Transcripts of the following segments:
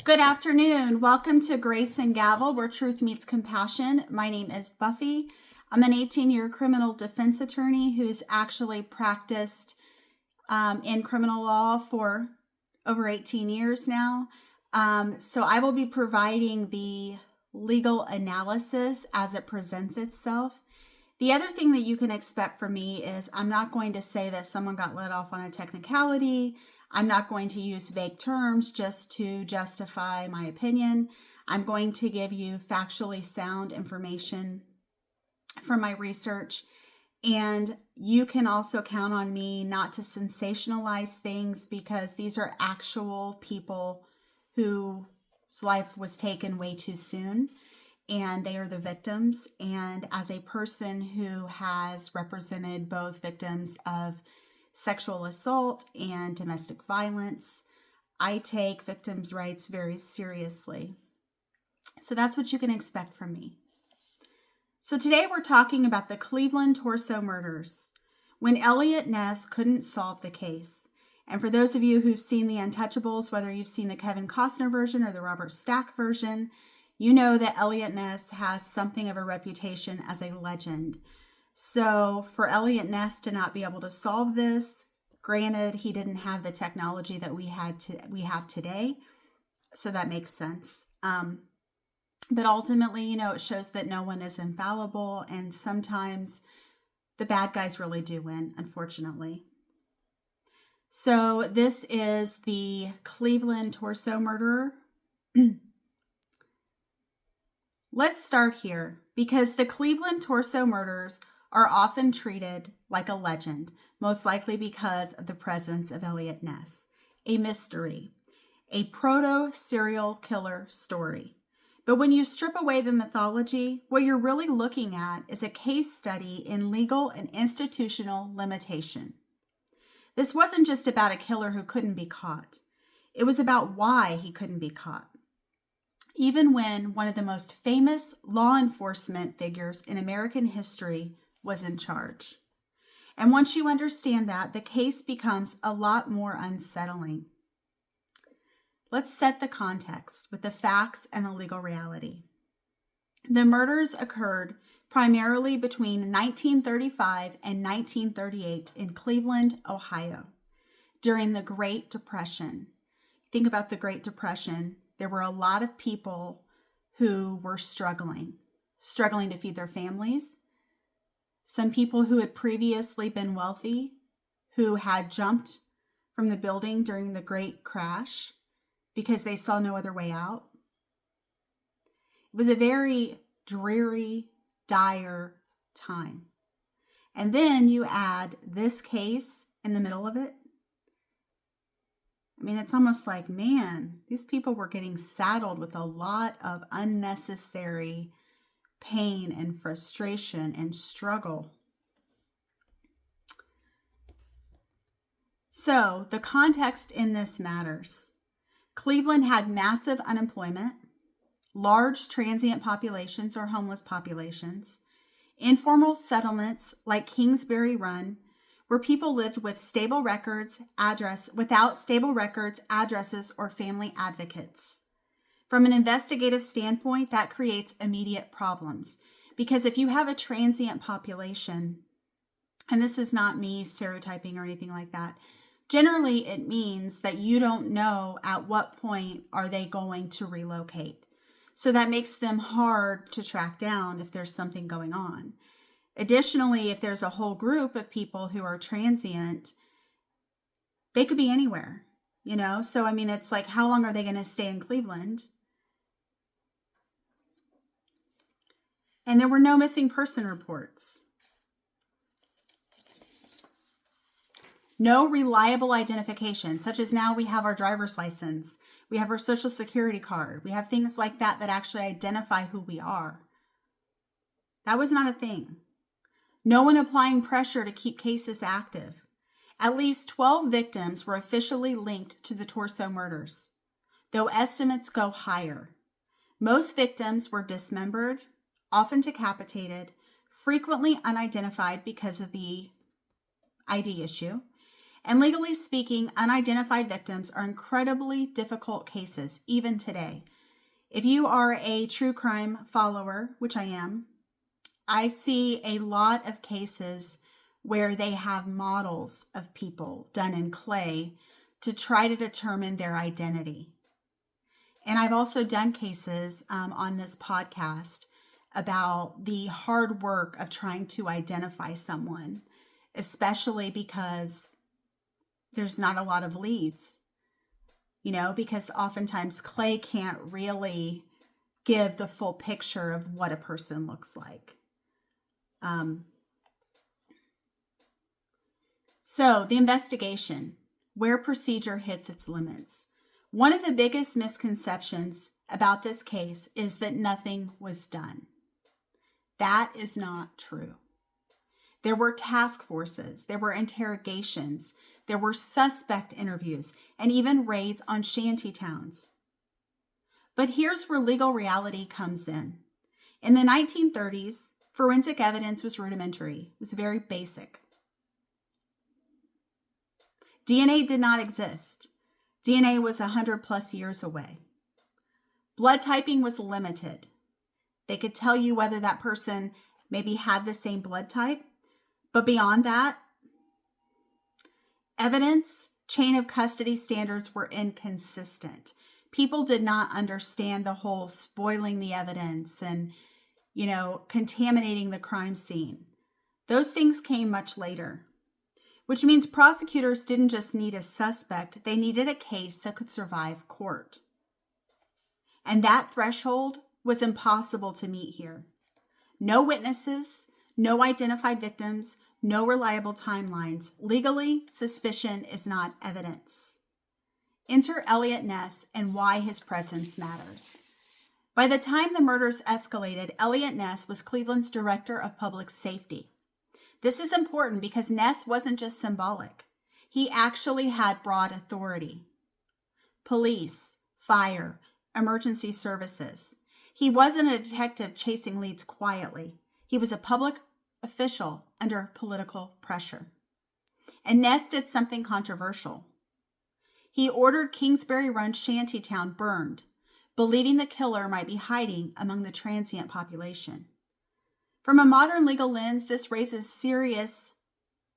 Good afternoon. Welcome to Grace and Gavel, where truth meets compassion. My name is Buffy. I'm an 18-year criminal defense attorney who's actually practiced in criminal law for over 18 years now. So I will be providing the legal analysis as it presents itself. The other thing that you can expect from me is I'm not going to say that someone got let off on a technicality. I'm not going to use vague terms just to justify my opinion. I'm going to give you factually sound information from my research. And you can also count on me not to sensationalize things because these are actual people whose life was taken way too soon. And they are the victims. And as a person who has represented both victims of sexual assault and domestic violence, I take victims' rights very seriously. So that's what you can expect from me. So today we're talking about the Cleveland torso murders, when Elliott Ness couldn't solve the case. And for those of you who've seen The Untouchables, whether you've seen the Kevin Costner version or the Robert Stack version, you know that Elliott Ness has something of a reputation as a legend. So for Elliott Ness to not be able to solve this, granted, he didn't have the technology that we have today, so that makes sense. But ultimately, it shows that no one is infallible, and sometimes the bad guys really do win, unfortunately. So this is the Cleveland torso murderer. Let's start here, because the Cleveland torso murders are often treated like a legend, most likely because of the presence of Elliott Ness, a mystery, a proto-serial killer story. But when you strip away the mythology, what you're really looking at is a case study in legal and institutional limitation. This wasn't just about a killer who couldn't be caught. It was about why he couldn't be caught. Even when one of the most famous law enforcement figures in American history was in charge. And once you understand that, the case becomes a lot more unsettling. Let's set the context with the facts and the legal reality. The murders occurred primarily between 1935 and 1938 in Cleveland, Ohio, during the Great Depression. Think about the Great Depression. There were a lot of people who were struggling to feed their families. Some people who had previously been wealthy, who had jumped from the building during the Great Crash because they saw no other way out. It was a very dreary, dire time. And then you add this case in the middle of it. I mean, it's almost like, man, these people were getting saddled with a lot of unnecessary pain and frustration and struggle. So the context in this matters. Cleveland had massive unemployment, large transient populations or homeless populations, informal settlements like Kingsbury Run, where people lived with without stable records, addresses, or family advocates. From an investigative standpoint, that creates immediate problems, because if you have a transient population, and this is not me stereotyping or anything like that, generally it means that you don't know at what point are they going to relocate. So that makes them hard to track down if there's something going on. Additionally, if there's a whole group of people who are transient, they could be anywhere, So, I mean, it's like, how long are they going to stay in Cleveland? And there were no missing person reports. No reliable identification, such as now we have our driver's license. We have our social security card. We have things like that that actually identify who we are. That was not a thing. No one applying pressure to keep cases active. At least 12 victims were officially linked to the torso murders, though estimates go higher. Most victims were dismembered, often decapitated, frequently unidentified because of the ID issue, And legally speaking, unidentified victims are incredibly difficult cases, even today. If you are a true crime follower, which I am, I see a lot of cases where they have models of people done in clay to try to determine their identity. And I've also done cases on this podcast about the hard work of trying to identify someone, especially because there's not a lot of leads, because oftentimes clay can't really give the full picture of what a person looks like. So the investigation, where procedure hits its limits. One of the biggest misconceptions about this case is that nothing was done. That is not true. There were task forces, there were interrogations, there were suspect interviews, and even raids on shanty towns. But here's where legal reality comes in. In the 1930s, forensic evidence was rudimentary. It was very basic. DNA did not exist. DNA was 100 plus years away. Blood typing was limited. They could tell you whether that person maybe had the same blood type, but beyond that, evidence, chain of custody standards were inconsistent. People did not understand the whole spoiling the evidence and, contaminating the crime scene. Those things came much later, which means prosecutors didn't just need a suspect, they needed a case that could survive court. And that threshold was impossible to meet here. No witnesses, no identified victims, no reliable timelines. Legally, suspicion is not evidence. Enter Elliott Ness and why his presence matters. By the time the murders escalated, Elliott Ness was Cleveland's director of public safety. This is important because Ness wasn't just symbolic. He actually had broad authority. Police, fire, emergency services. He wasn't a detective chasing leads quietly. He was a public official under political pressure. And Ness did something controversial. He ordered Kingsbury Run shantytown burned, believing the killer might be hiding among the transient population. From a modern legal lens, this raises serious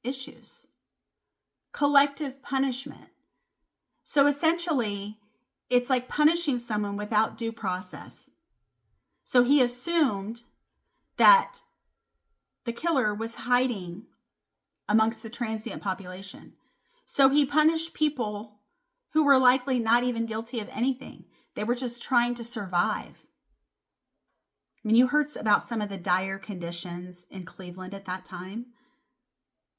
issues. Collective punishment. So essentially, it's like punishing someone without due process. So he assumed that the killer was hiding amongst the transient population. So he punished people who were likely not even guilty of anything. They were just trying to survive. I mean, you heard about some of the dire conditions in Cleveland at that time.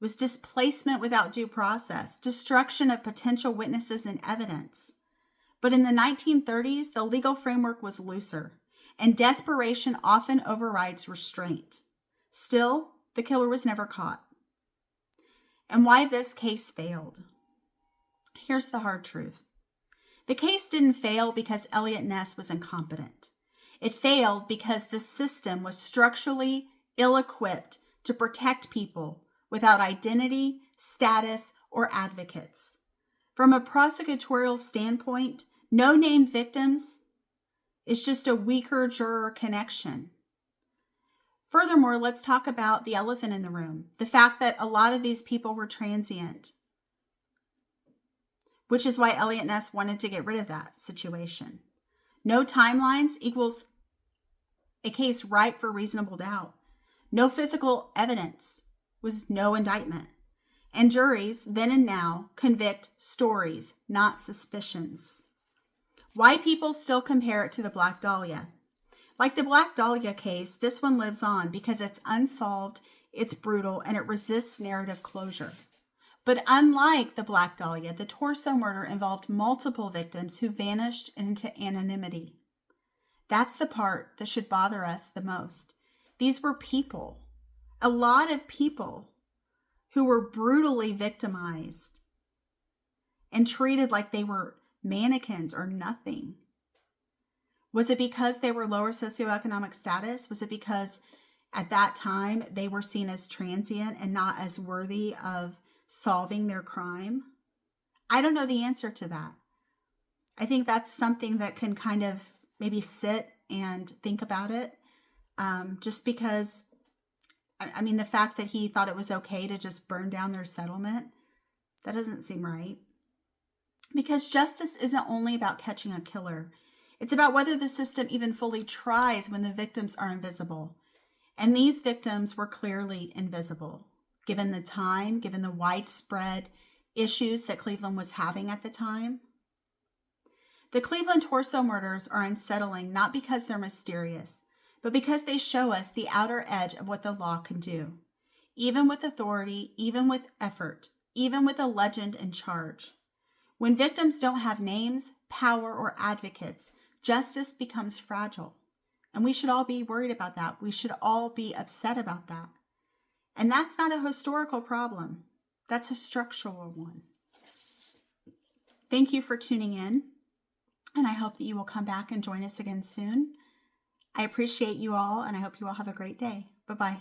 It was displacement without due process, destruction of potential witnesses and evidence. But in the 1930s, the legal framework was looser, and desperation often overrides restraint. Still, the killer was never caught. And why this case failed. Here's the hard truth. The case didn't fail because Elliott Ness was incompetent. It failed because the system was structurally ill-equipped to protect people without identity, status, or advocates. From a prosecutorial standpoint, no named victims is just a weaker juror connection. Furthermore, let's talk about the elephant in the room, the fact that a lot of these people were transient, which is why Elliott Ness wanted to get rid of that situation. No timelines equals a case ripe for reasonable doubt. No physical evidence was no indictment. And juries, then and now, convict stories, not suspicions. Why people still compare it to the Black Dahlia? Like the Black Dahlia case, this one lives on because it's unsolved, it's brutal, and it resists narrative closure. But unlike the Black Dahlia, the torso murder involved multiple victims who vanished into anonymity. That's the part that should bother us the most. These were people, a lot of people who were brutally victimized and treated like they were mannequins or nothing. Was it because they were lower socioeconomic status? Was it because at that time they were seen as transient and not as worthy of solving their crime? I don't know the answer to that. I think that's something that can kind of maybe sit and think about it. Just because, I mean, the fact that he thought it was okay to just burn down their settlement, that doesn't seem right. Because justice isn't only about catching a killer. It's about whether the system even fully tries when the victims are invisible. And these victims were clearly invisible, given the time, given the widespread issues that Cleveland was having at the time. The Cleveland torso murders are unsettling not because they're mysterious, but because they show us the outer edge of what the law can do. Even with authority, even with effort, even with a legend in charge. When victims don't have names, power, or advocates, justice becomes fragile. And we should all be worried about that. We should all be upset about that. And that's not a historical problem. That's a structural one. Thank you for tuning in. And I hope that you will come back and join us again soon. I appreciate you all, and I hope you all have a great day. Bye-bye.